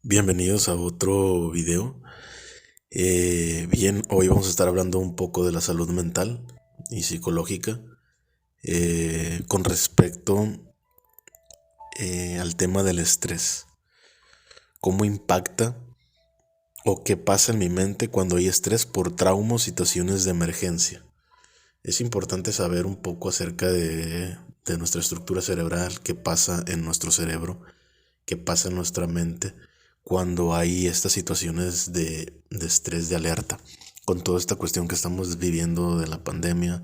Bienvenidos a otro video. Bien, hoy vamos a estar hablando un poco de la salud mental y psicológica con respecto al tema del estrés. ¿Cómo impacta o qué pasa en mi mente cuando hay estrés por traumas o situaciones de emergencia? Es importante saber un poco acerca de nuestra estructura cerebral, qué pasa en nuestro cerebro, qué pasa en nuestra mente cuando hay estas situaciones de estrés, de alerta, con toda esta cuestión que estamos viviendo de la pandemia,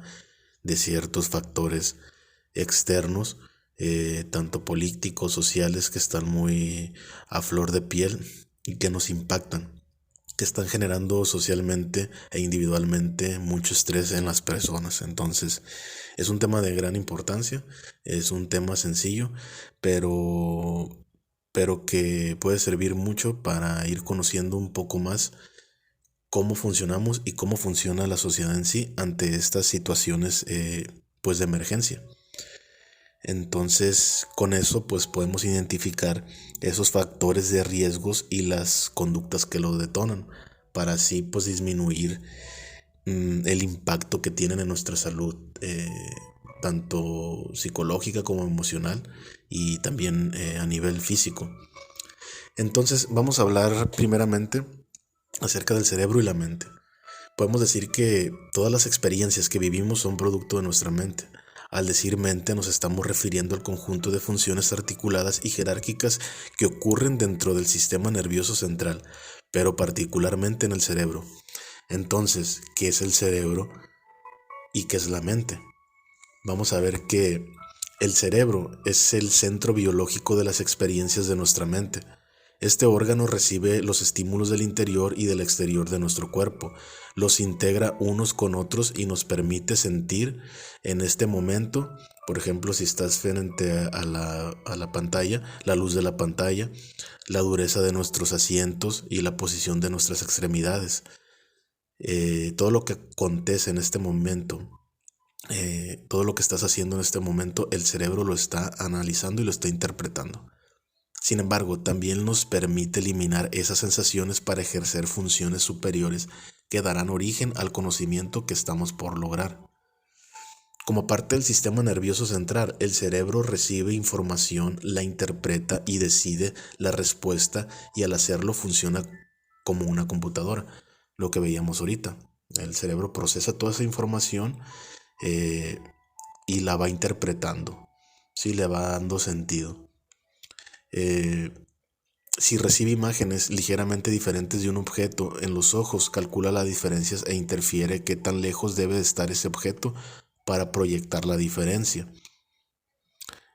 de ciertos factores externos, tanto políticos, sociales, que están muy a flor de piel y que nos impactan, que están generando socialmente e individualmente mucho estrés en las personas. Entonces, es un tema de gran importancia, es un tema sencillo, pero, pero que puede servir mucho para ir conociendo un poco más cómo funcionamos y cómo funciona la sociedad en sí ante estas situaciones pues de emergencia. Entonces, con eso pues podemos identificar esos factores de riesgos y las conductas que lo detonan para así pues disminuir el impacto que tienen en nuestra salud, tanto psicológica como emocional y también a nivel físico. Entonces vamos a hablar primeramente acerca del cerebro y la mente. Podemos decir que todas las experiencias que vivimos son producto de nuestra mente. Al decir mente nos estamos refiriendo al conjunto de funciones articuladas y jerárquicas que ocurren dentro del sistema nervioso central, pero particularmente en el cerebro. Entonces, ¿qué es el cerebro y qué es la mente? Vamos a ver que el cerebro es el centro biológico de las experiencias de nuestra mente. Este órgano recibe los estímulos del interior y del exterior de nuestro cuerpo, los integra unos con otros y nos permite sentir en este momento, por ejemplo, si estás frente a la pantalla, la luz de la pantalla, la dureza de nuestros asientos y la posición de nuestras extremidades. Todo lo que acontece en este momento, todo lo que estás haciendo en este momento, el cerebro lo está analizando y lo está interpretando. Sin embargo, también nos permite eliminar esas sensaciones para ejercer funciones superiores que darán origen al conocimiento que estamos por lograr. Como parte del sistema nervioso central, el cerebro recibe información, la interpreta y decide la respuesta, y al hacerlo funciona como una computadora, lo que veíamos ahorita. El cerebro procesa toda esa información eh, y la va interpretando, ¿sí? Le va dando sentido. Eh, si recibe imágenes ligeramente diferentes de un objeto en los ojos, calcula las diferencias e interfiere qué tan lejos debe de estar ese objeto para proyectar la diferencia.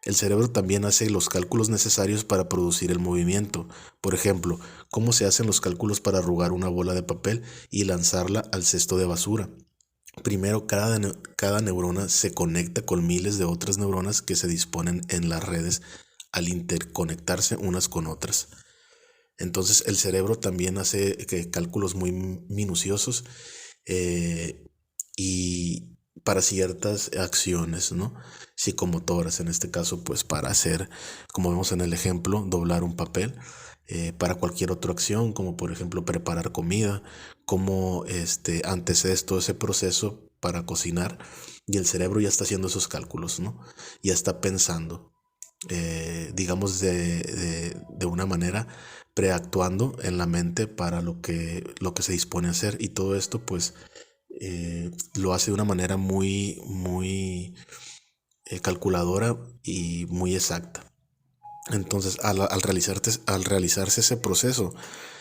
El cerebro también hace los cálculos necesarios para producir el movimiento. Por ejemplo, cómo se hacen los cálculos para arrugar una bola de papel y lanzarla al cesto de basura. Primero, cada neurona se conecta con miles de otras neuronas que se disponen en las redes al interconectarse unas con otras. Entonces el cerebro también hace cálculos muy minuciosos, eh, y para ciertas acciones, ¿no? Psicomotoras, en este caso, pues para hacer, como vemos en el ejemplo, doblar un papel. Para cualquier otra acción, como por ejemplo preparar comida, como antecedes todo ese proceso para cocinar, y el cerebro ya está haciendo esos cálculos, ¿no? Ya está pensando, digamos, de una manera preactuando en la mente para lo que se dispone a hacer, y todo esto pues lo hace de una manera muy calculadora y muy exacta. Entonces, al realizarse ese proceso,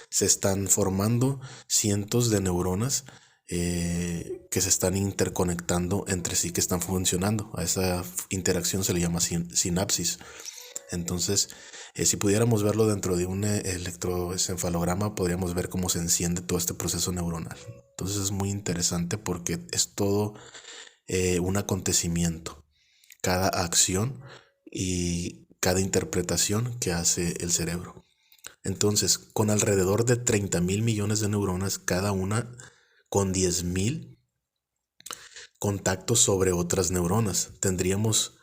se están formando cientos de neuronas que se están interconectando entre sí, que están funcionando. A esa interacción se le llama sinapsis. Entonces, si pudiéramos verlo dentro de un electroencefalograma, podríamos ver cómo se enciende todo este proceso neuronal. Entonces es muy interesante porque es todo un acontecimiento, cada acción y cada interpretación que hace el cerebro. Entonces, con alrededor de 30.000 millones de neuronas, cada una con 10.000 contactos sobre otras neuronas, tendríamos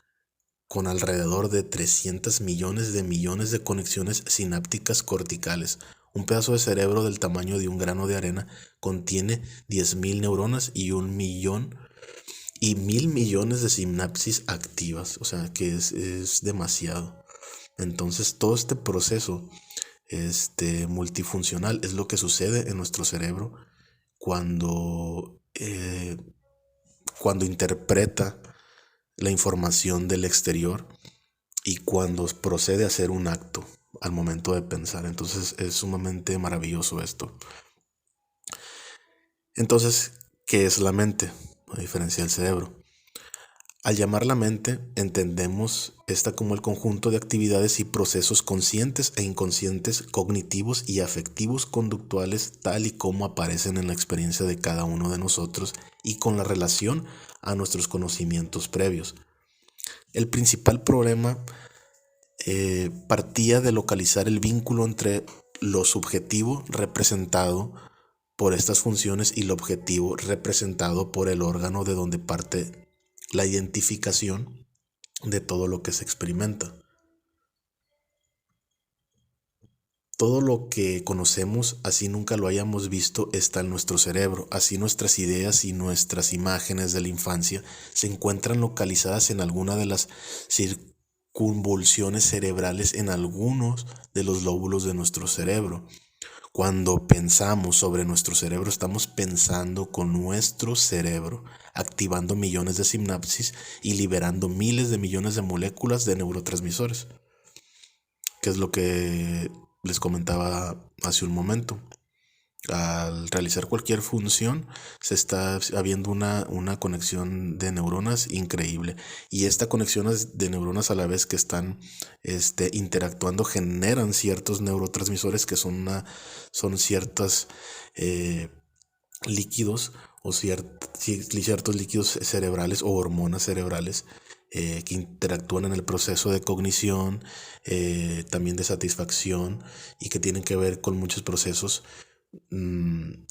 con alrededor de 300 millones de conexiones sinápticas corticales. Un pedazo de cerebro del tamaño de un grano de arena contiene 10.000 neuronas y 1 millón y 1.000 millones de sinapsis activas. O sea que es demasiado. Entonces todo este proceso multifuncional es lo que sucede en nuestro cerebro cuando, cuando interpreta la información del exterior y cuando procede a hacer un acto al momento de pensar. Entonces es sumamente maravilloso esto. Entonces, ¿qué es la mente? A diferencia del cerebro. Al llamar la mente, entendemos esta como el conjunto de actividades y procesos conscientes e inconscientes, cognitivos y afectivos conductuales, tal y como aparecen en la experiencia de cada uno de nosotros y con la relación a nuestros conocimientos previos. El principal problema partía de localizar el vínculo entre lo subjetivo representado por estas funciones y lo objetivo representado por el órgano de donde parte la identificación de todo lo que se experimenta. Todo lo que conocemos, así nunca lo hayamos visto, está en nuestro cerebro. Así nuestras ideas y nuestras imágenes de la infancia se encuentran localizadas en alguna de las circunvoluciones cerebrales en algunos de los lóbulos de nuestro cerebro. Cuando pensamos sobre nuestro cerebro, estamos pensando con nuestro cerebro, activando millones de sinapsis y liberando miles de millones de moléculas de neurotransmisores, que es lo que les comentaba hace un momento. Al realizar cualquier función se está habiendo una conexión de neuronas increíble, y esta conexión de neuronas, a la vez que están interactuando, generan ciertos neurotransmisores que son ciertos líquidos o ciertos líquidos cerebrales o hormonas cerebrales que interactúan en el proceso de cognición, también de satisfacción, y que tienen que ver con muchos procesos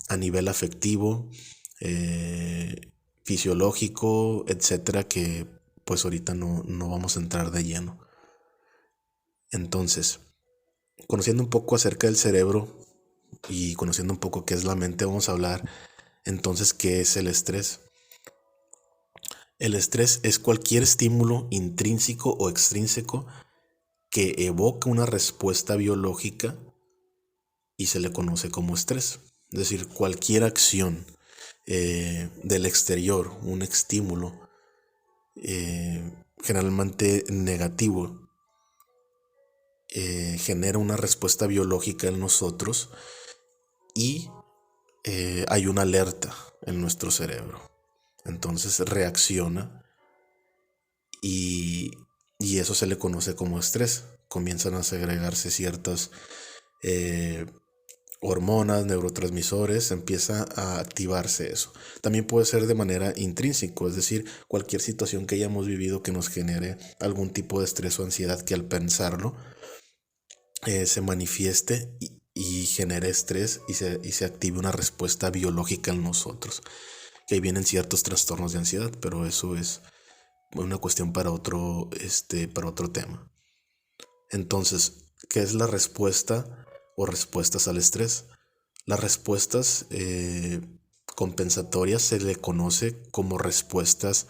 a nivel afectivo, fisiológico, etcétera, que pues ahorita no vamos a entrar de lleno. Entonces, conociendo un poco acerca del cerebro y conociendo un poco qué es la mente, vamos a hablar entonces qué es el estrés. El estrés es cualquier estímulo intrínseco o extrínseco que evoca una respuesta biológica y se le conoce como estrés. Es decir, cualquier acción del exterior, un estímulo generalmente negativo, genera una respuesta biológica en nosotros y hay una alerta en nuestro cerebro. Entonces reacciona y eso se le conoce como estrés. Comienzan a segregarse ciertas hormonas, neurotransmisores, empieza a activarse eso. También puede ser de manera intrínseca, es decir, cualquier situación que hayamos vivido que nos genere algún tipo de estrés o ansiedad, que al pensarlo se manifieste y genere estrés y se active una respuesta biológica en nosotros. Que ahí vienen ciertos trastornos de ansiedad, pero eso es una cuestión para otro tema. Entonces, ¿qué es la respuesta o respuestas al estrés? Las respuestas compensatorias se le conoce como respuestas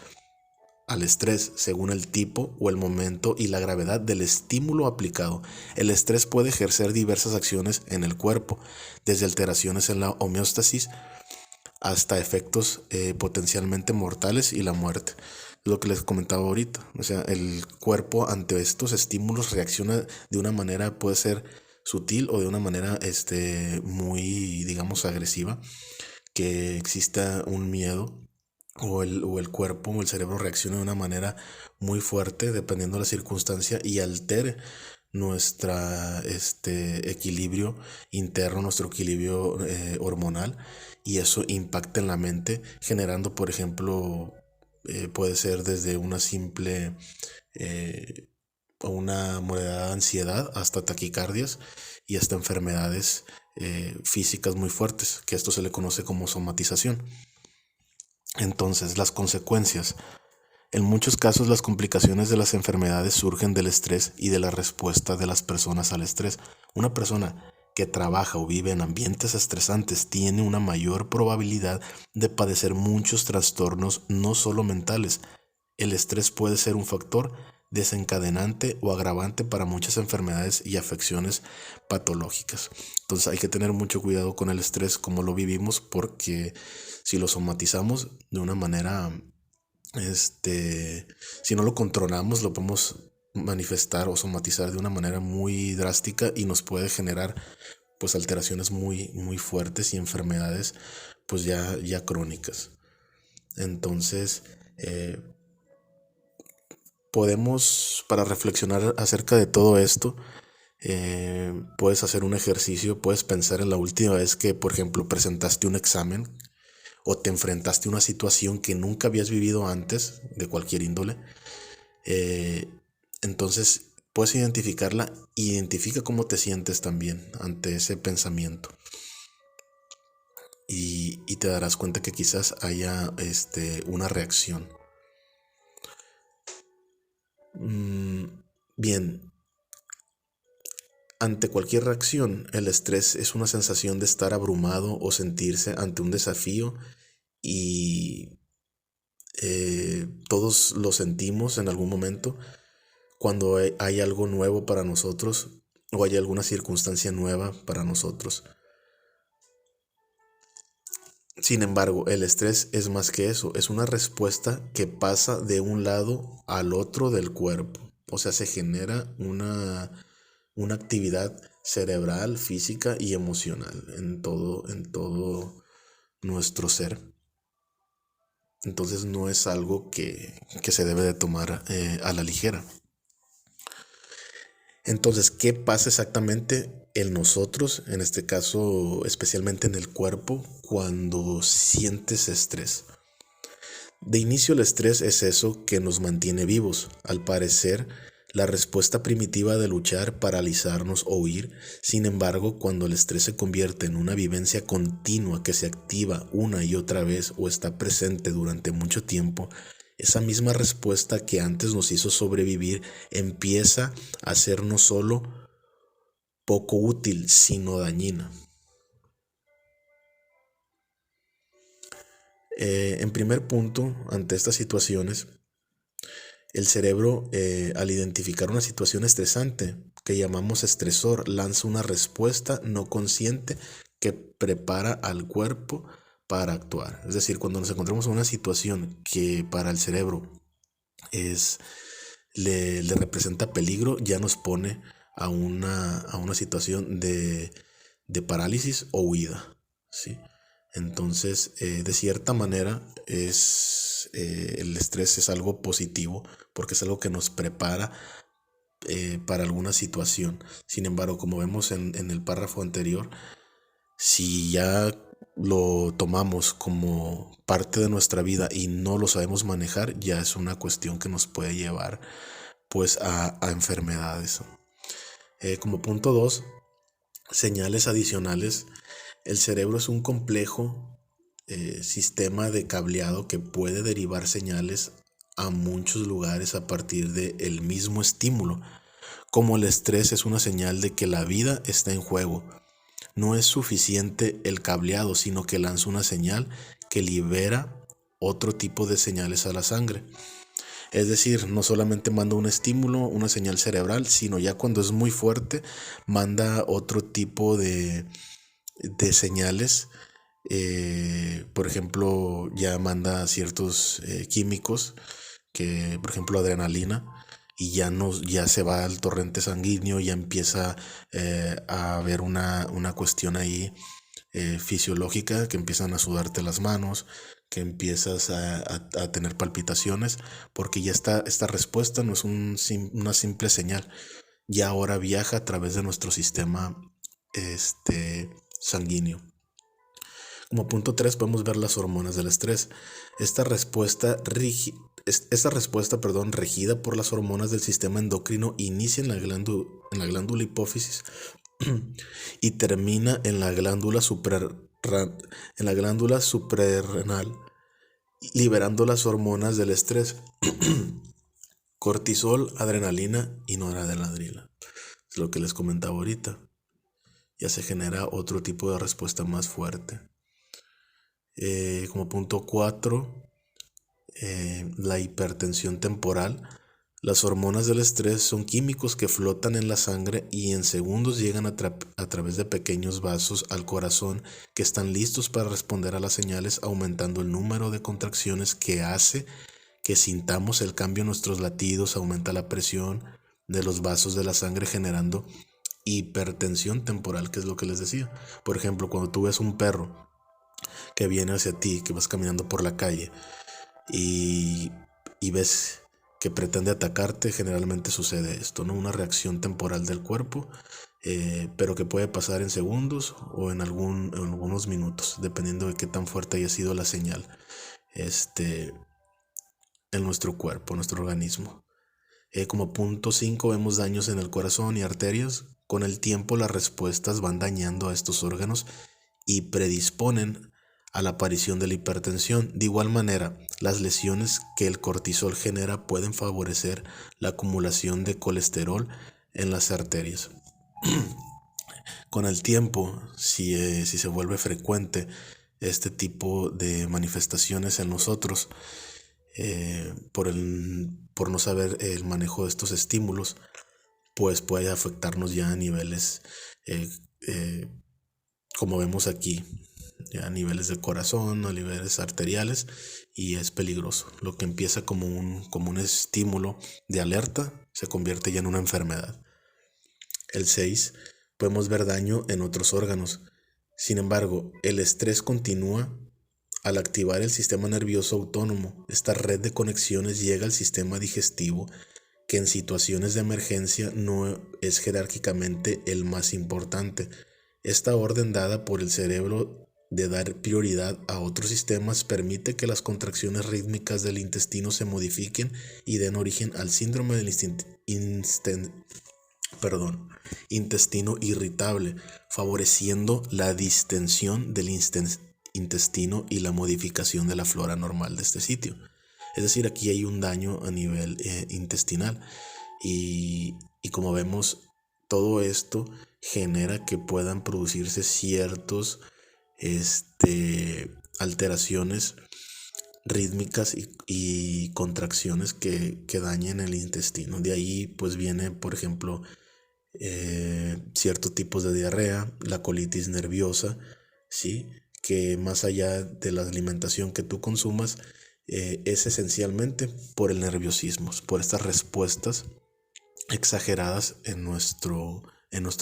al estrés según el tipo o el momento y la gravedad del estímulo aplicado. El estrés puede ejercer diversas acciones en el cuerpo, desde alteraciones en la homeostasis hasta efectos potencialmente mortales y la muerte. Lo que les comentaba ahorita, o sea, el cuerpo ante estos estímulos reacciona de una manera, puede ser sutil o de una manera muy, digamos, agresiva, que exista un miedo o el cuerpo o el cerebro reacciona de una manera muy fuerte dependiendo de la circunstancia y altere nuestro equilibrio interno, nuestro equilibrio hormonal, y eso impacta en la mente, generando, por ejemplo, puede ser desde una simple o una moderada ansiedad hasta taquicardias y hasta enfermedades físicas muy fuertes, que esto se le conoce como somatización. Entonces, las consecuencias. En muchos casos las complicaciones de las enfermedades surgen del estrés y de la respuesta de las personas al estrés. Una persona que trabaja o vive en ambientes estresantes tiene una mayor probabilidad de padecer muchos trastornos, no solo mentales. El estrés puede ser un factor desencadenante o agravante para muchas enfermedades y afecciones patológicas. Entonces hay que tener mucho cuidado con el estrés, cómo lo vivimos, porque si lo somatizamos de una manera, si no lo controlamos, lo podemos manifestar o somatizar de una manera muy drástica y nos puede generar pues alteraciones muy, muy fuertes y enfermedades pues ya crónicas. Entonces, podemos, para reflexionar acerca de todo esto, puedes hacer un ejercicio, puedes pensar en la última vez que, por ejemplo, presentaste un examen o te enfrentaste a una situación que nunca habías vivido antes, de cualquier índole. Eh, entonces, puedes identificarla, identifica cómo te sientes también ante ese pensamiento. Y te darás cuenta que quizás haya una reacción. Bien, ante cualquier reacción, el estrés es una sensación de estar abrumado o sentirse ante un desafío y todos lo sentimos en algún momento cuando hay algo nuevo para nosotros o hay alguna circunstancia nueva para nosotros. Sin embargo, el estrés es más que eso, es una respuesta que pasa de un lado al otro del cuerpo. O sea, se genera una actividad cerebral, física y emocional en todo nuestro ser. Entonces no es algo que se debe de tomar a la ligera. Entonces, ¿qué pasa exactamente en nosotros, en este caso especialmente en el cuerpo, cuando sientes estrés? De inicio el estrés es eso que nos mantiene vivos. Al parecer, la respuesta primitiva de luchar, paralizarnos o huir. Sin embargo, cuando el estrés se convierte en una vivencia continua que se activa una y otra vez o está presente durante mucho tiempo, esa misma respuesta que antes nos hizo sobrevivir empieza a ser no solo poco útil, sino dañina. En primer punto, ante estas situaciones, el cerebro, al identificar una situación estresante que llamamos estresor, lanza una respuesta no consciente que prepara al cuerpo para actuar. Es decir, cuando nos encontramos en una situación que para el cerebro es, le representa peligro, ya nos pone a una situación de parálisis o huida, ¿sí? Entonces, de cierta manera, el estrés es algo positivo porque es algo que nos prepara para alguna situación. Sin embargo, como vemos en el párrafo anterior, si ya lo tomamos como parte de nuestra vida y no lo sabemos manejar, ya es una cuestión que nos puede llevar pues a enfermedades. Como punto 2, señales adicionales. El cerebro es un complejo sistema de cableado que puede derivar señales a muchos lugares a partir del mismo estímulo. Como el estrés es una señal de que la vida está en juego. No es suficiente el cableado, sino que lanza una señal que libera otro tipo de señales a la sangre. Es decir, no solamente manda un estímulo, una señal cerebral, sino ya cuando es muy fuerte, manda otro tipo de señales. Por ejemplo, ya manda ciertos químicos, que por ejemplo adrenalina, y ya se va al torrente sanguíneo, ya empieza a haber una cuestión ahí fisiológica, que empiezan a sudarte las manos, que empiezas a tener palpitaciones, porque ya esta respuesta no es una simple señal, ya ahora viaja a través de nuestro sistema sanguíneo. Como punto 3 podemos ver las hormonas del estrés. Esta respuesta, regida por las hormonas del sistema endocrino, inicia en la glándula hipófisis y termina en la glándula suprarrenal liberando las hormonas del estrés, cortisol, adrenalina y noradrenalina. Es lo que les comentaba ahorita. Ya se genera otro tipo de respuesta más fuerte. Como punto 4, la hipertensión temporal. Las hormonas del estrés son químicos que flotan en la sangre y en segundos llegan a través de pequeños vasos al corazón que están listos para responder a las señales, aumentando el número de contracciones que hace que sintamos el cambio en nuestros latidos, aumenta la presión de los vasos de la sangre generando hipertensión temporal, que es lo que les decía. Por ejemplo, cuando tú ves un perro que viene hacia ti, que vas caminando por la calle y, y ves que pretende atacarte, generalmente sucede esto, ¿no? Una reacción temporal del cuerpo, pero que puede pasar en segundos o en algunos minutos, dependiendo de qué tan fuerte haya sido la señal en nuestro cuerpo, nuestro organismo. Como punto 5 vemos daños en el corazón y arterias. Con el tiempo las respuestas van dañando a estos órganos y predisponen a la aparición de la hipertensión. De igual manera, las lesiones que el cortisol genera pueden favorecer la acumulación de colesterol en las arterias. Con el tiempo, si se vuelve frecuente este tipo de manifestaciones en nosotros, por no saber el manejo de estos estímulos, pues puede afectarnos ya a niveles, eh, eh, como vemos aquí, ya a niveles de corazón, a niveles arteriales, y es peligroso. Lo que empieza como un estímulo de alerta se convierte ya en una enfermedad. El 6, podemos ver daño en otros órganos. Sin embargo, el estrés continúa al activar el sistema nervioso autónomo. Esta red de conexiones llega al sistema digestivo, que en situaciones de emergencia no es jerárquicamente el más importante. Esta orden dada por el cerebro de dar prioridad a otros sistemas permite que las contracciones rítmicas del intestino se modifiquen y den origen al síndrome del intestino irritable, favoreciendo la distensión del intestino y la modificación de la flora normal de este sitio. Es decir, aquí hay un daño a nivel intestinal y como vemos, todo esto genera que puedan producirse ciertos alteraciones rítmicas y contracciones que dañen el intestino. De ahí pues viene, por ejemplo, ciertos tipos de diarrea, la colitis nerviosa, ¿sí? Que más allá de la alimentación que tú consumas, es esencialmente por el nerviosismo, por estas respuestas exageradas en nuestro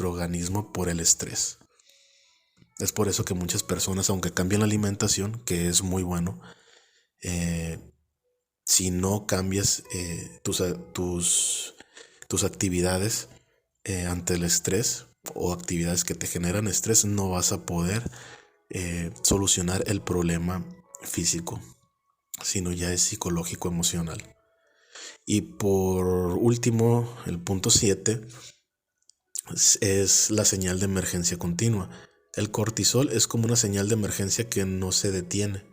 organismo por el estrés. Es por eso que muchas personas, aunque cambien la alimentación, que es muy bueno, si no cambias tus actividades ante el estrés o actividades que te generan estrés, no vas a poder solucionar el problema físico, sino ya es psicológico, emocional. Y por último, el punto 7 es la señal de emergencia continua. El cortisol es como una señal de emergencia que no se detiene,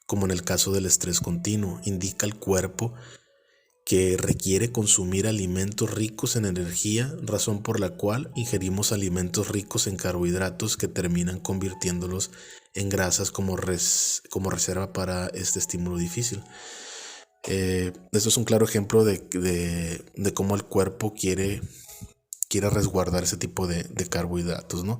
como en el caso del estrés continuo. Indica al cuerpo que requiere consumir alimentos ricos en energía, razón por la cual ingerimos alimentos ricos en carbohidratos que terminan convirtiéndolos en grasas como reserva para este estímulo difícil. Esto es un claro ejemplo de cómo el cuerpo quiere resguardar ese tipo de carbohidratos, ¿no?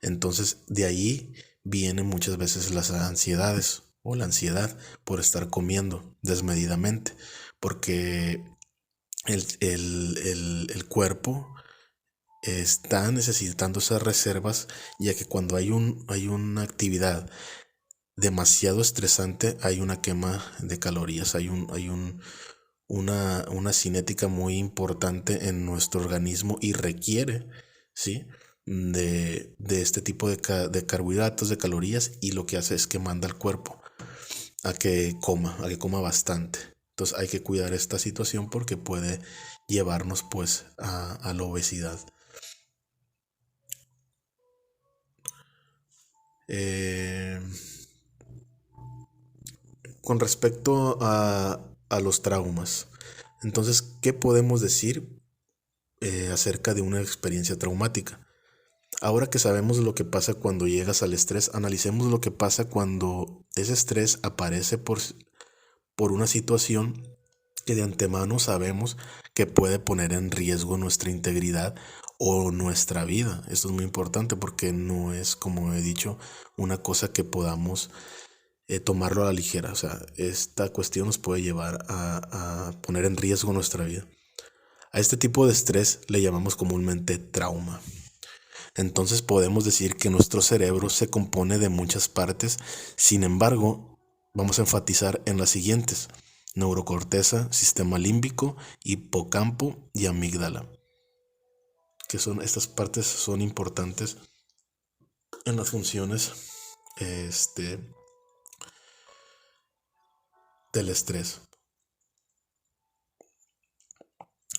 Entonces de ahí vienen muchas veces las ansiedades o la ansiedad por estar comiendo desmedidamente, porque el cuerpo está necesitando esas reservas, ya que cuando hay una actividad demasiado estresante, hay una quema de calorías, hay una cinética muy importante en nuestro organismo y requiere, ¿sí? de este tipo de carbohidratos, de calorías, y lo que hace es que manda al cuerpo a que coma bastante. Entonces hay que cuidar esta situación porque puede llevarnos pues a la obesidad. con respecto a los traumas, entonces, ¿qué podemos decir acerca de una experiencia traumática? Ahora que sabemos lo que pasa cuando llegas al estrés, analicemos lo que pasa cuando ese estrés aparece por una situación que de antemano sabemos que puede poner en riesgo nuestra integridad o nuestra vida. Esto es muy importante porque no es, como he dicho, una cosa que podamos tomarlo a la ligera. O sea, esta cuestión nos puede llevar a poner en riesgo nuestra vida. A este tipo de estrés le llamamos comúnmente trauma. Entonces podemos decir que nuestro cerebro se compone de muchas partes. Sin embargo, vamos a enfatizar en las siguientes: neurocorteza, sistema límbico, hipocampo y amígdala. Estas partes son importantes en las funciones del estrés.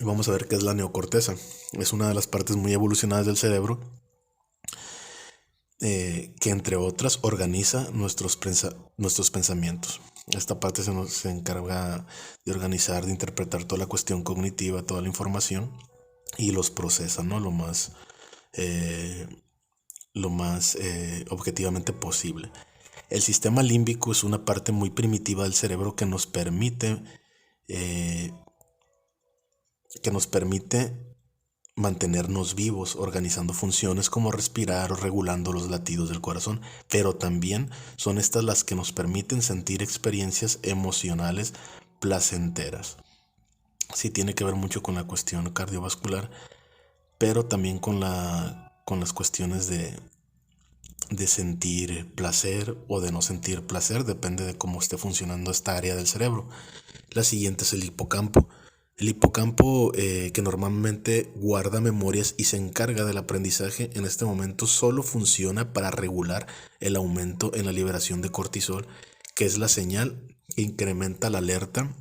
Vamos a ver qué es la neocorteza. Es una de las partes muy evolucionadas del cerebro que, entre otras, organiza nuestros pensamientos. Esta parte se encarga de organizar, de interpretar toda la cuestión cognitiva, toda la información, y los procesa, ¿no? Lo más objetivamente posible. El sistema límbico es una parte muy primitiva del cerebro que nos permite eh, mantenernos vivos, organizando funciones como respirar o regulando los latidos del corazón, pero también son estas las que nos permiten sentir experiencias emocionales placenteras. Sí, tiene que ver mucho con la cuestión cardiovascular, pero también con las cuestiones de sentir placer o de no sentir placer, depende de cómo esté funcionando esta área del cerebro. La siguiente es el hipocampo. El hipocampo, que normalmente guarda memorias y se encarga del aprendizaje, en este momento solo funciona para regular el aumento en la liberación de cortisol, que es la señal que incrementa la alerta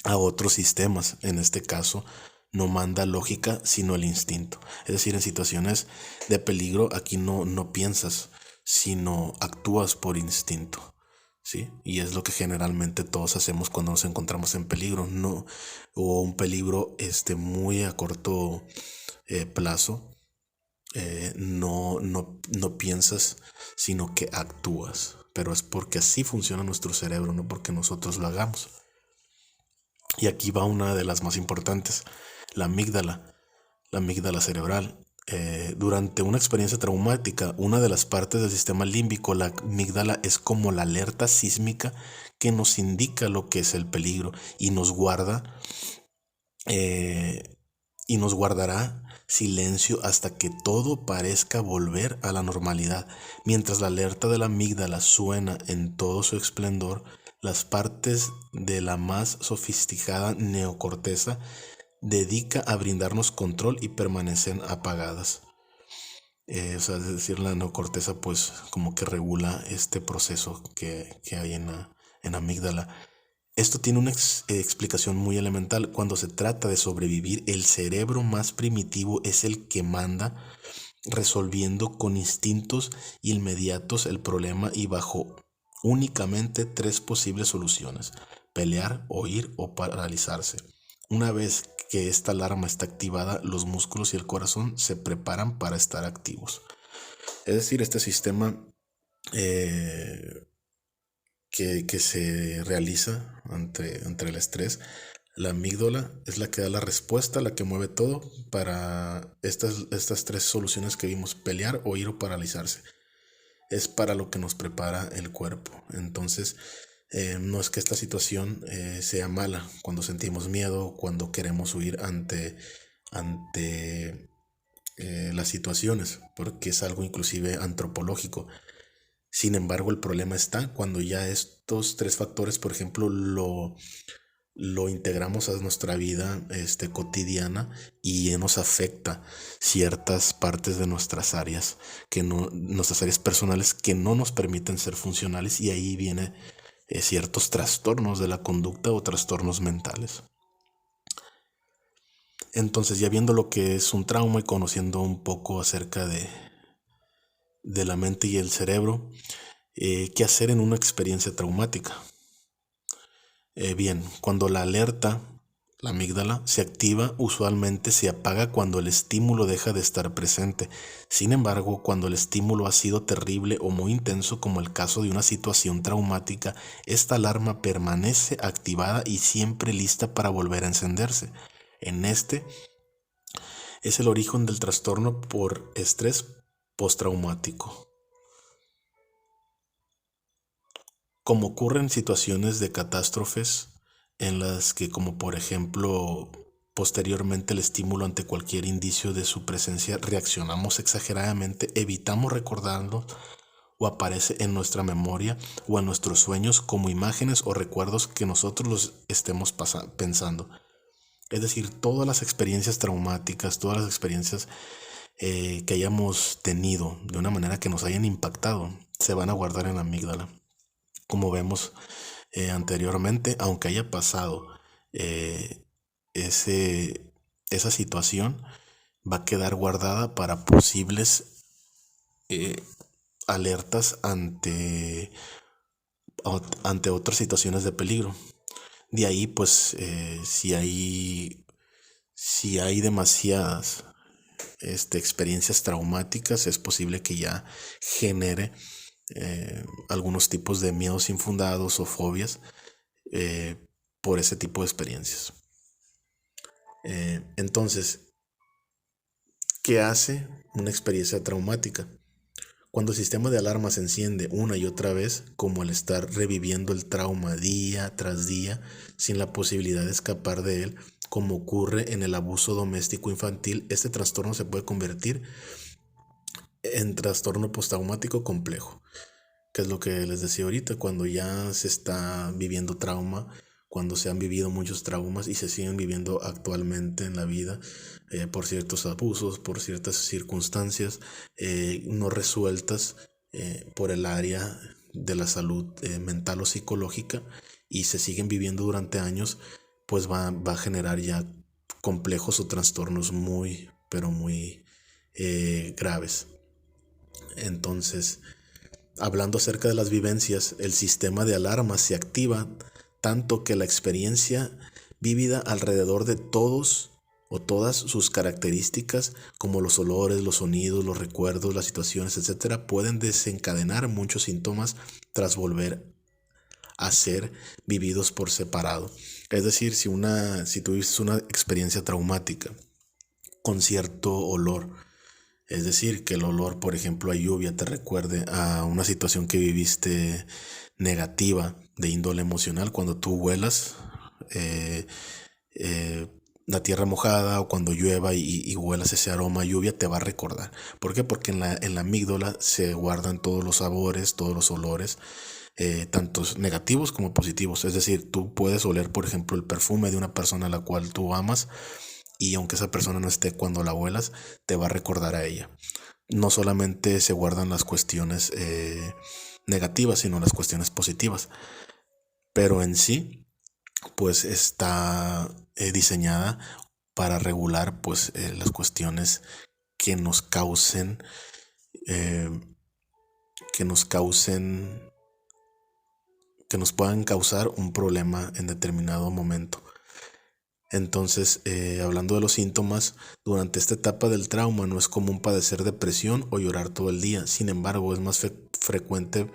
a otros sistemas. En este caso, no manda lógica, sino el instinto. Es decir, en situaciones de peligro, aquí no piensas, sino actúas por instinto. ¿Sí? Y es lo que generalmente todos hacemos cuando nos encontramos en peligro, no, o un peligro muy a corto plazo. No piensas, sino que actúas. Pero es porque así funciona nuestro cerebro, no porque nosotros lo hagamos. Y aquí va una de las más importantes, la amígdala cerebral. Durante una experiencia traumática, una de las partes del sistema límbico, la amígdala, es como la alerta sísmica que nos indica lo que es el peligro y nos guardará silencio hasta que todo parezca volver a la normalidad. Mientras la alerta de la amígdala suena en todo su esplendor, las partes de la más sofisticada neocorteza dedica a brindarnos control y permanecen apagadas. Es decir, la neocorteza pues como que regula este proceso que hay en la amígdala. Esto tiene una explicación muy elemental. Cuando se trata de sobrevivir, el cerebro más primitivo es el que manda, resolviendo con instintos inmediatos el problema y bajo únicamente 3 posibles soluciones: pelear, huir o paralizarse. Una vez que esta alarma está activada, los músculos y el corazón se preparan para estar activos. Es decir, este sistema que se realiza ante el estrés, la amígdala es la que da la respuesta, la que mueve todo para estas 3 soluciones que vimos: pelear, huir o paralizarse. Es para lo que nos prepara el cuerpo. Entonces, no es que esta situación sea mala cuando sentimos miedo, cuando queremos huir ante las situaciones, porque es algo inclusive antropológico. Sin embargo, el problema está cuando ya estos 3 factores, por ejemplo, lo integramos a nuestra vida cotidiana y nos afecta ciertas partes de nuestras áreas, nuestras áreas personales, que no nos permiten ser funcionales, y ahí viene ciertos trastornos de la conducta o trastornos mentales. Entonces, ya viendo lo que es un trauma y conociendo un poco acerca de la mente y el cerebro, ¿qué hacer en una experiencia traumática? Bien, cuando la alerta, la amígdala, se activa, usualmente se apaga cuando el estímulo deja de estar presente. Sin embargo, cuando el estímulo ha sido terrible o muy intenso, como el caso de una situación traumática, esta alarma permanece activada y siempre lista para volver a encenderse. En este es el origen del trastorno por estrés postraumático. Como ocurre en situaciones de catástrofes en las que, como por ejemplo, posteriormente el estímulo ante cualquier indicio de su presencia reaccionamos exageradamente, evitamos recordarlo o aparece en nuestra memoria o en nuestros sueños como imágenes o recuerdos que nosotros los estemos pensando. Es decir, todas las experiencias traumáticas, todas las experiencias que hayamos tenido de una manera que nos hayan impactado, se van a guardar en la amígdala. Como vemos anteriormente, aunque haya pasado eh, esa situación, va a quedar guardada para posibles eh, alertas ante otras situaciones de peligro. De ahí, pues, si hay demasiadas experiencias traumáticas, es posible que ya genere algunos tipos de miedos infundados o fobias eh, por ese tipo de experiencias. Entonces, ¿qué hace una experiencia traumática? Cuando el sistema de alarma se enciende una y otra vez, como al estar reviviendo el trauma día tras día, sin la posibilidad de escapar de él, como ocurre en el abuso doméstico infantil, este trastorno se puede convertir en trastorno postraumático complejo, que es lo que les decía ahorita, cuando ya se está viviendo trauma, cuando se han vivido muchos traumas y se siguen viviendo actualmente en la vida por ciertos abusos, por ciertas circunstancias no resueltas por el área de la salud mental o psicológica y se siguen viviendo durante años, pues va a generar ya complejos o trastornos muy, pero muy graves. Entonces, hablando acerca de las vivencias, el sistema de alarma se activa tanto que la experiencia vívida alrededor de todos o todas sus características, como los olores, los sonidos, los recuerdos, las situaciones, etcétera, pueden desencadenar muchos síntomas tras volver a ser vividos por separado. Es decir, si tuviste una experiencia traumática con cierto olor, es decir, que el olor, por ejemplo, a lluvia te recuerde a una situación que viviste negativa de índole emocional, cuando tú huelas eh, eh, la tierra mojada o cuando llueva y huelas ese aroma a lluvia, te va a recordar. ¿Por qué? Porque en la amígdala se guardan todos los sabores, todos los olores, tantos negativos como positivos. Es decir, tú puedes oler, por ejemplo, el perfume de una persona a la cual tú amas y aunque esa persona no esté cuando la huelas, te va a recordar a ella. No solamente se guardan las cuestiones negativas, sino las cuestiones positivas. Pero en sí, pues está diseñada para regular pues las cuestiones que nos causen eh, que nos causen que nos puedan causar un problema en determinado momento. Entonces, hablando de los síntomas, durante esta etapa del trauma no es común padecer depresión o llorar todo el día. Sin embargo, es más frecuente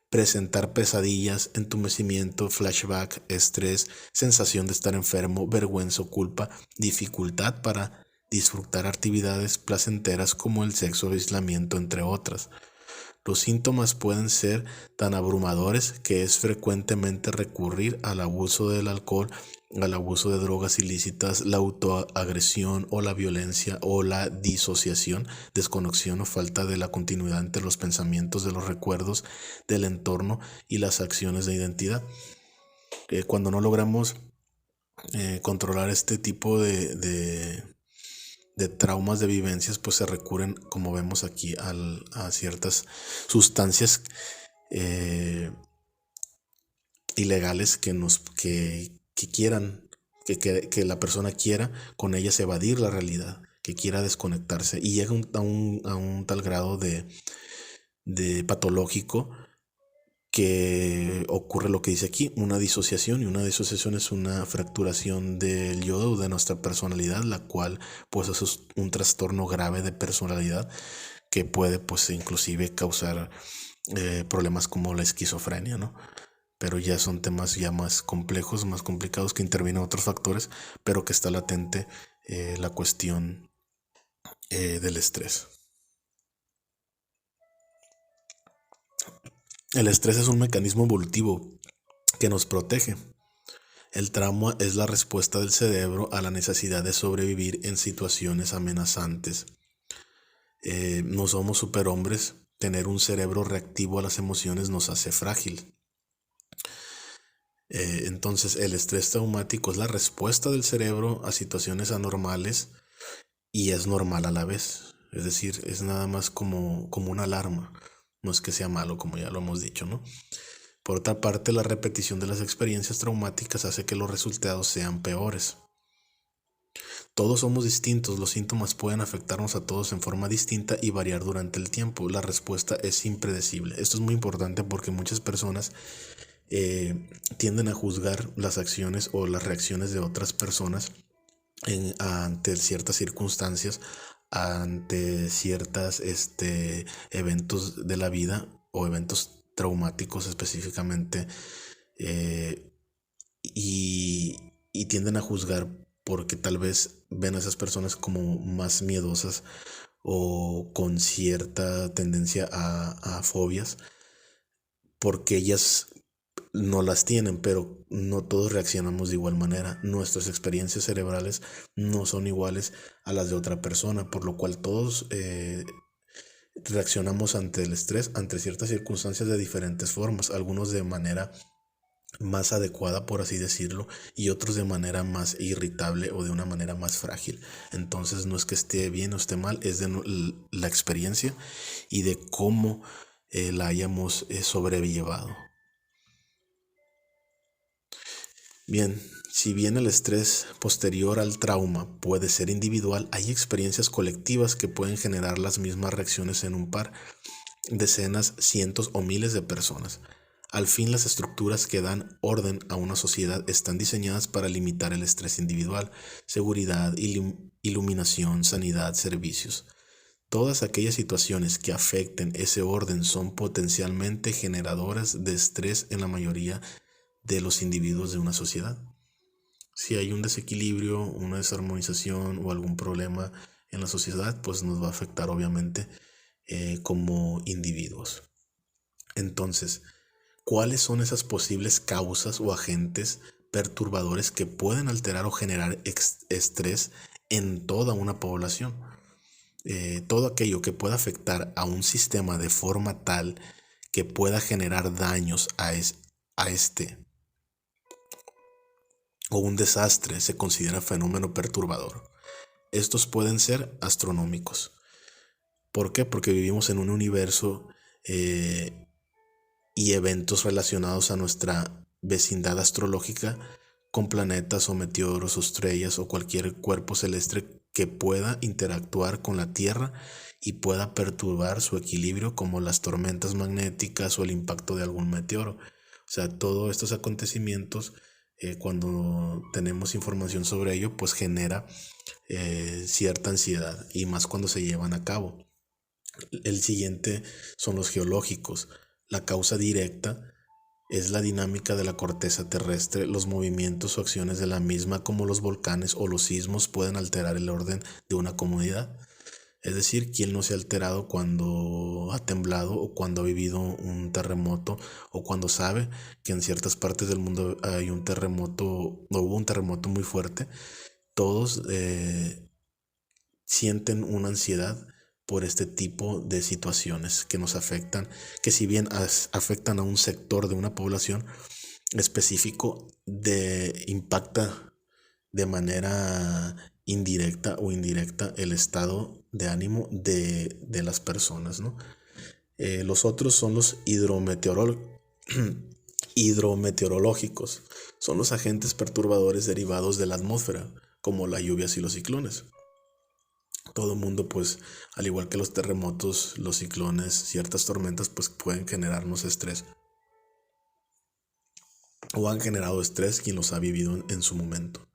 presentar pesadillas, entumecimiento, flashback, estrés, sensación de estar enfermo, vergüenza o culpa, dificultad para disfrutar actividades placenteras como el sexo o aislamiento, entre otras. Los síntomas pueden ser tan abrumadores que es frecuentemente recurrir al abuso del alcohol, al abuso de drogas ilícitas, la autoagresión o la violencia o la disociación, desconexión o falta de la continuidad entre los pensamientos, de los recuerdos, del entorno y las acciones de identidad. Cuando no logramos controlar este tipo de traumas, de vivencias, pues se recurren, como vemos aquí, a ciertas sustancias eh, ilegales que quieran, que la persona quiera con ellas evadir la realidad, que quiera desconectarse y llega a un tal grado de patológico que ocurre lo que dice aquí, una disociación, y una disociación es una fracturación del yo de nuestra personalidad, la cual pues eso es un trastorno grave de personalidad que puede pues inclusive causar problemas como la esquizofrenia, ¿no? Pero ya son temas ya más complejos, más complicados, que intervienen otros factores, pero que está latente la cuestión del estrés. El estrés es un mecanismo evolutivo que nos protege. El trauma es la respuesta del cerebro a la necesidad de sobrevivir en situaciones amenazantes. No somos superhombres. Tener un cerebro reactivo a las emociones nos hace frágil. Entonces el estrés traumático es la respuesta del cerebro a situaciones anormales y es normal a la vez. Es decir, es nada más como una alarma. No es que sea malo, como ya lo hemos dicho, ¿no? Por otra parte, la repetición de las experiencias traumáticas hace que los resultados sean peores. Todos somos distintos, los síntomas pueden afectarnos a todos en forma distinta y variar durante el tiempo. La respuesta es impredecible. Esto es muy importante porque muchas personas tienden a juzgar las acciones o las reacciones de otras personas ante ciertas circunstancias, ante ciertos eventos de la vida o eventos traumáticos específicamente, eh, y tienden a juzgar porque tal vez ven a esas personas como más miedosas o con cierta tendencia a fobias, porque ellas no las tienen, pero no todos reaccionamos de igual manera. Nuestras experiencias cerebrales no son iguales a las de otra persona, por lo cual todos reaccionamos ante el estrés, ante ciertas circunstancias de diferentes formas, algunos de manera más adecuada, por así decirlo, y otros de manera más irritable o de una manera más frágil. Entonces no es que esté bien o esté mal, es de la experiencia y de cómo la hayamos sobrellevado. Bien, si bien el estrés posterior al trauma puede ser individual, hay experiencias colectivas que pueden generar las mismas reacciones en un par, decenas, cientos o miles de personas. Al fin, las estructuras que dan orden a una sociedad están diseñadas para limitar el estrés individual: seguridad, iluminación, sanidad, servicios. Todas aquellas situaciones que afecten ese orden son potencialmente generadoras de estrés en la mayoría de los individuos de una sociedad. Si hay un desequilibrio, una desarmonización o algún problema en la sociedad, pues nos va a afectar obviamente como individuos. Entonces, ¿cuáles son esas posibles causas o agentes perturbadores que pueden alterar o generar estrés en toda una población? Todo aquello que pueda afectar a un sistema de forma tal que pueda generar daños a este o un desastre se considera fenómeno perturbador. Estos pueden ser astronómicos. ¿Por qué? Porque vivimos en un universo y eventos relacionados a nuestra vecindad astrológica, con planetas o meteoros o estrellas o cualquier cuerpo celeste que pueda interactuar con la Tierra y pueda perturbar su equilibrio, como las tormentas magnéticas o el impacto de algún meteoro. O sea, todos estos acontecimientos, cuando tenemos información sobre ello, pues genera cierta ansiedad, y más cuando se llevan a cabo. El siguiente son los geológicos. La causa directa es la dinámica de la corteza terrestre. Los movimientos o acciones de la misma, como los volcanes o los sismos, pueden alterar el orden de una comunidad. Es decir, ¿quién no se ha alterado cuando ha temblado o cuando ha vivido un terremoto, o cuando sabe que en ciertas partes del mundo hay un terremoto o hubo un terremoto muy fuerte? Todos sienten una ansiedad por este tipo de situaciones que nos afectan, que si bien afectan a un sector de una población específico, impacta de manera indirecta o indirecta el estado de ánimo de las personas, ¿no? Los otros son los hidrometeorológicos. Son los agentes perturbadores derivados de la atmósfera, como las lluvias y los ciclones. Todo el mundo, pues, al igual que los terremotos, los ciclones, ciertas tormentas, pues pueden generarnos estrés. o han generado estrés quien los ha vivido en su momento.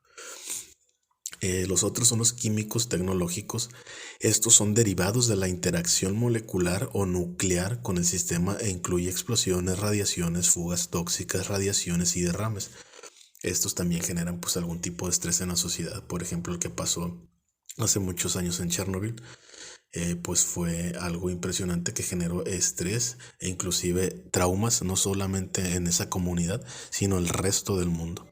Los otros son los químicos tecnológicos. Estos son derivados de la interacción molecular o nuclear con el sistema e incluye explosiones, radiaciones, fugas tóxicas, radiaciones y derrames. Estos también generan pues algún tipo de estrés en la sociedad. Por ejemplo, el que pasó hace muchos años en Chernobyl, pues fue algo impresionante que generó estrés e inclusive traumas, no solamente en esa comunidad, sino el resto del mundo.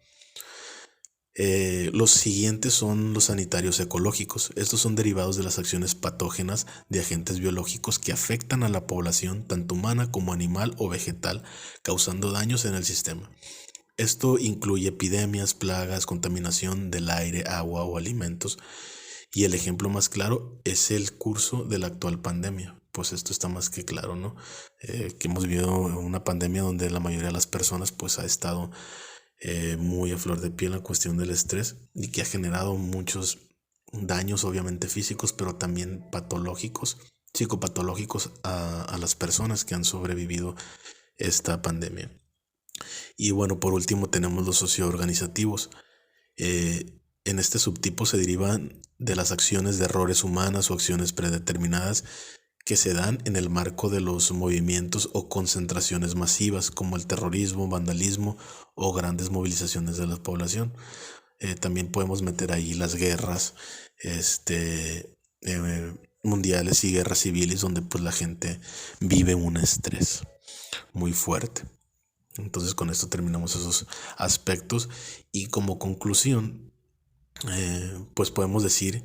Los siguientes son los sanitarios ecológicos. Estos son derivados de las acciones patógenas de agentes biológicos que afectan a la población, tanto humana como animal o vegetal, causando daños en el sistema. Esto incluye epidemias, plagas, contaminación del aire, agua o alimentos. Y el ejemplo más claro es el curso de la actual pandemia. Pues esto está más que claro, ¿no? Que hemos vivido una pandemia donde la mayoría de las personas pues ha estado muy a flor de piel la cuestión del estrés y que ha generado muchos daños obviamente físicos, pero también patológicos, psicopatológicos a las personas que han sobrevivido esta pandemia. Y bueno, por último tenemos los socioorganizativos. En este subtipo se derivan de las acciones de errores humanas o acciones predeterminadas que se dan en el marco de los movimientos o concentraciones masivas como el terrorismo, vandalismo o grandes movilizaciones de la población. También podemos meter ahí las guerras mundiales y guerras civiles donde pues la gente vive un estrés muy fuerte. Entonces con esto terminamos esos aspectos y como conclusión pues podemos decir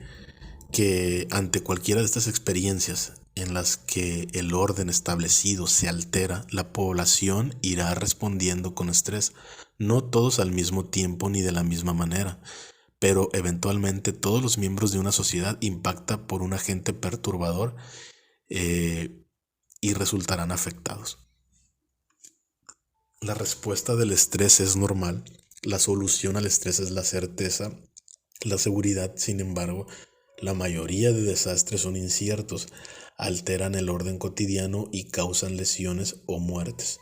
que ante cualquiera de estas experiencias en las que el orden establecido se altera, la población irá respondiendo con estrés, no todos al mismo tiempo ni de la misma manera, pero eventualmente todos los miembros de una sociedad impacta por un agente perturbador y resultarán afectados. La respuesta del estrés es normal, la solución al estrés es la certeza, la seguridad, sin embargo, la mayoría de desastres son inciertos, alteran el orden cotidiano y causan lesiones o muertes.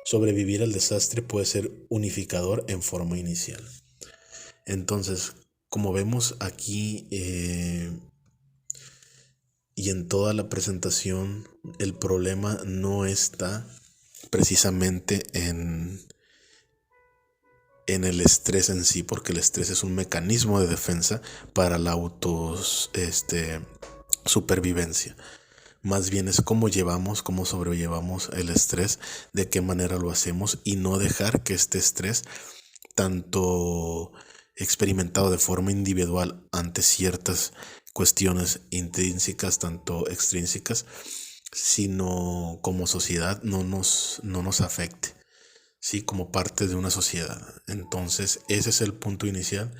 Sobrevivir al desastre puede ser unificador en forma inicial. Entonces, como vemos aquí y en toda la presentación, el problema no está precisamente en el estrés en sí, porque el estrés es un mecanismo de defensa para la supervivencia. Más bien es cómo sobrellevamos el estrés, de qué manera lo hacemos y no dejar que este estrés, tanto experimentado de forma individual ante ciertas cuestiones intrínsecas, tanto extrínsecas, sino como sociedad no nos afecte. Sí, como parte de una sociedad. Entonces ese es el punto inicial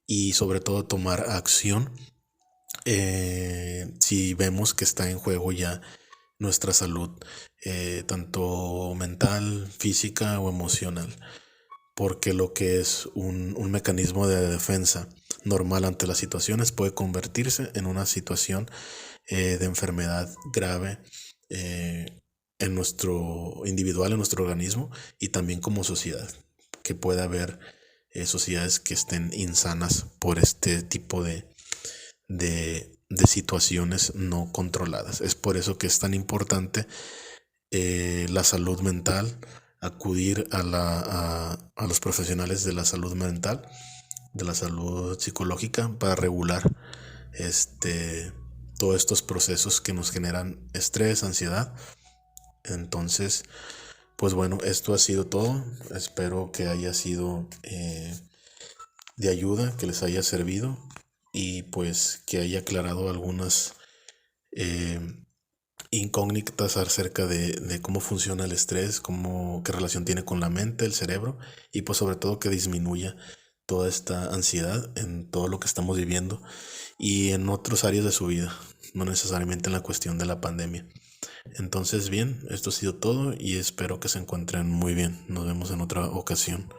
y sobre todo tomar acción si vemos que está en juego ya nuestra salud, tanto mental, física o emocional, porque lo que es un mecanismo de defensa normal ante las situaciones puede convertirse en una situación de enfermedad grave en nuestro individual, en nuestro organismo y también como sociedad, que pueda haber sociedades que estén insanas por este tipo de situaciones no controladas. Es por eso que es tan importante la salud mental, acudir a los profesionales de la salud mental, de la salud psicológica para regular todos estos procesos que nos generan estrés, ansiedad. Entonces, pues bueno, esto ha sido todo. Espero que haya sido de ayuda, que les haya servido y pues que haya aclarado algunas incógnitas acerca de cómo funciona el estrés, qué relación tiene con la mente, el cerebro y pues sobre todo que disminuya toda esta ansiedad en todo lo que estamos viviendo y en otras áreas de su vida, no necesariamente en la cuestión de la pandemia. Entonces bien, esto ha sido todo y espero que se encuentren muy bien. Nos vemos en otra ocasión.